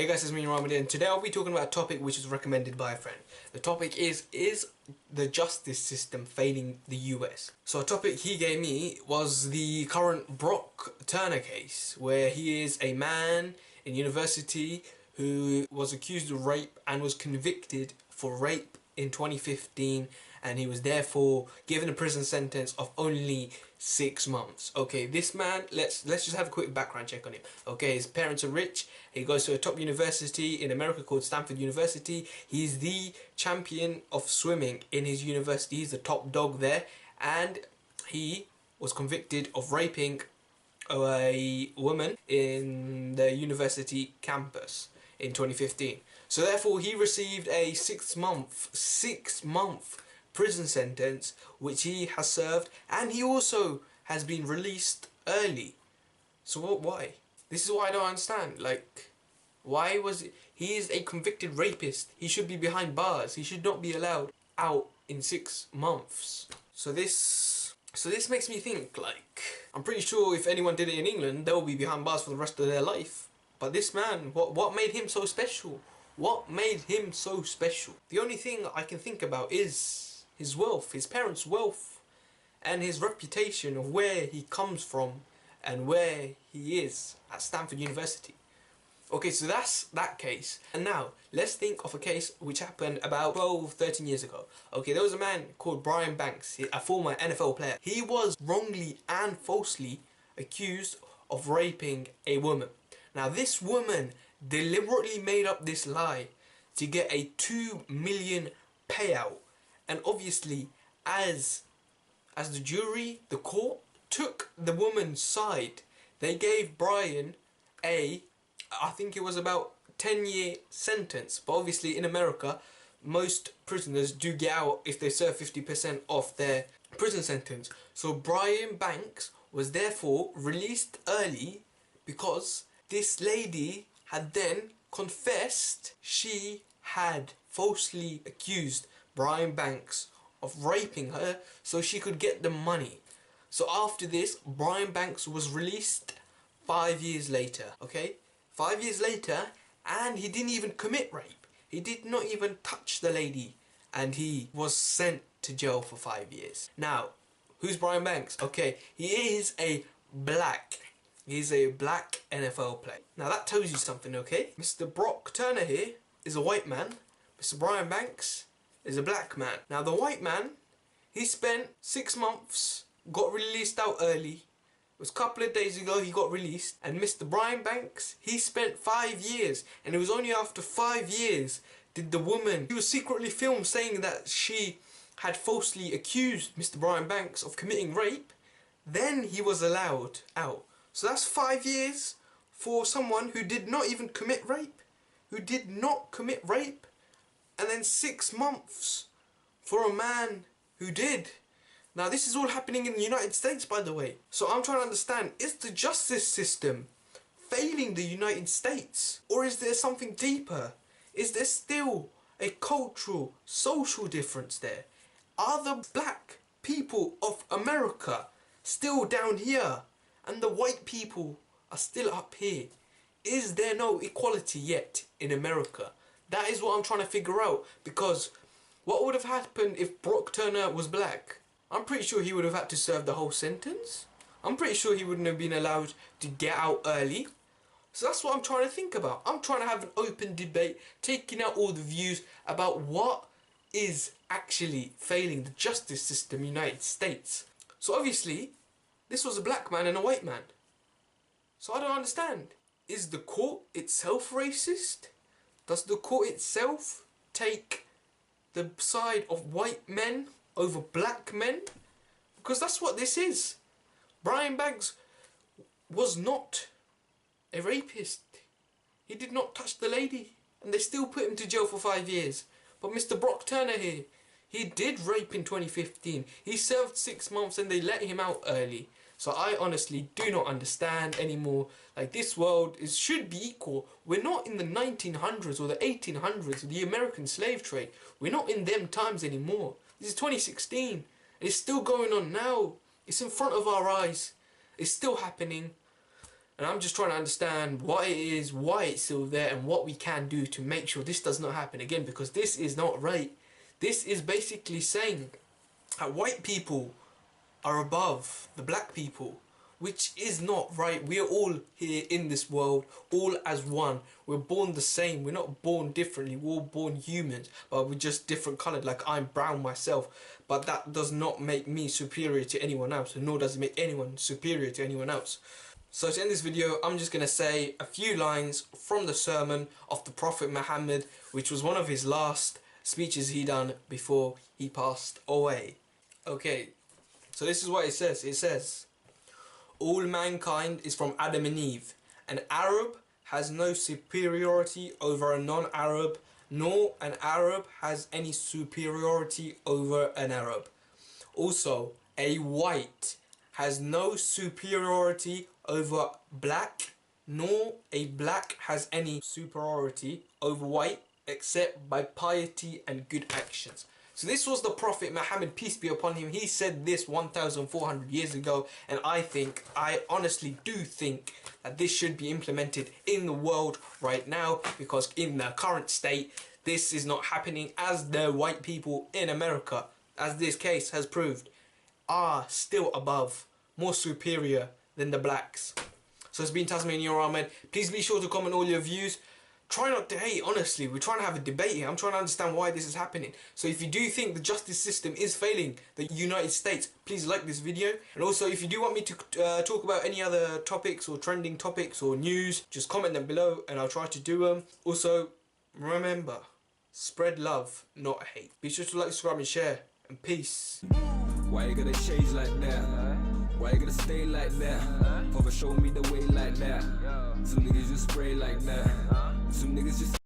Hey guys, it's me Ramadan, and today I'll be talking about a topic which is recommended by a friend. The topic is the justice system failing the US? So a topic he gave me was the current Brook Turner case, where he is a man in university who was accused of rape and was convicted for rape in 2015, and he was therefore given a prison sentence of only 6 months. Okay, this man, let's just have a quick background check on him. Okay, his parents are rich. He goes to a top university in America called Stanford University. He's the champion of swimming in his university. He's the top dog there, and he was convicted of raping a woman in the university campus in 2015. So therefore he received a 6 month prison sentence, which he has served, and he also has been released early. So why? This is what I don't understand. Like, why was it? He is a convicted rapist. He should be behind bars. He should not be allowed out in 6 months. So this makes me think, like, I'm pretty sure if anyone did it in England, they'll be behind bars for the rest of their life. But this man, what made him so special? What made him so special? The only thing I can think about is his wealth, his parents' wealth, and his reputation of where he comes from and where he is at Stanford University. Okay, so that's that case. And now, let's think of a case which happened about 12-13 years ago. Okay, there was a man called Brian Banks, a former NFL player. He was wrongly and falsely accused of raping a woman. Now, this woman deliberately made up this lie to get a $2 million payout. And obviously, as the jury, the court, took the woman's side, they gave Brian I think it was about 10-year sentence. But obviously in America, most prisoners do get out if they serve 50% of their prison sentence. So Brian Banks was therefore released early because this lady had then confessed she had falsely accused Brian Banks of raping her so she could get the money. So after this, Brian Banks was released 5 years later, okay? 5 years later, and he didn't even commit rape. He did not even touch the lady, and he was sent to jail for 5 years. Now, who's Brian Banks? Okay, he is a black NFL player. Now that tells you something, okay? Mr. Brook Turner here is a white man. Mr. Brian Banks is a black man. Now the white man, he spent 6 months, got released out early. It was a couple of days ago he got released. And Mr. Brian Banks, he spent 5 years. And it was only after 5 years did the woman, he was secretly filmed saying that she had falsely accused Mr. Brian Banks of committing rape. Then he was allowed out. So that's 5 years for someone who did not even commit rape. Who did not commit rape. And then 6 months for a man who did. Now this is all happening in the United States, by the way. So I'm trying to understand, is the justice system failing the United States? Or is there something deeper? Is there still a cultural, social difference there? Are the black people of America still down here and the white people are still up here? Is there no equality yet in America? That is what I'm trying to figure out, because what would have happened if Brook Turner was black? I'm pretty sure he would have had to serve the whole sentence. I'm pretty sure he wouldn't have been allowed to get out early. So that's what I'm trying to think about. I'm trying to have an open debate, taking out all the views about what is actually failing the justice system in the United States. So obviously, this was a black man and a white man. So I don't understand. Is the court itself racist? Does the court itself take the side of white men over black men? Because that's what this is. Brian Banks was not a rapist. He did not touch the lady, and they still put him to jail for 5 years. But Mr. Brook Turner here, he did rape in 2015. He served 6 months and they let him out early. So I honestly do not understand anymore. Like, this world should be equal. We're not in the 1900s or the 1800s, the American slave trade. We're not in them times anymore. This is 2016, and it's still going on now. It's in front of our eyes. It's still happening. And I'm just trying to understand what it is, why it's still there, and what we can do to make sure this does not happen again, because this is not right. This is basically saying that white people are above the black people, which is not right. We are all here in this world, all as one. We're born the same. We're not born differently. We're all born humans, but we're just different coloured. Like, I'm brown myself, but that does not make me superior to anyone else, and nor does it make anyone superior to anyone else. So to end this video, I'm just going to say a few lines from the sermon of the Prophet Muhammad, which was one of his last speeches he done before he passed away. Okay, so this is what it says. It says, all mankind is from Adam and Eve. An Arab has no superiority over a non-Arab, nor an Arab has any superiority over an Arab. Also, a white has no superiority over black, nor a black has any superiority over white, except by piety and good actions. So this was the Prophet Muhammad, peace be upon him. He said this 1,400 years ago, and I honestly do think that this should be implemented in the world right now, because in the current state, this is not happening, as the white people in America, as this case has proved, are still above, more superior than the blacks. So it's been TazManiaAhmed. Please be sure to comment all your views. Try not to hate, honestly. We're trying to have a debate here. I'm trying to understand why this is happening. So if you do think the justice system is failing the United States, please like this video. And also, if you do want me to talk about any other topics or trending topics or news, just comment them below and I'll try to do them. Also, remember, spread love, not hate. Be sure to like, subscribe and share. And peace. Why you gotta change like that? Why you gotta stay like that? Papa show me the way like that. Some niggas just spray like that. Some niggas just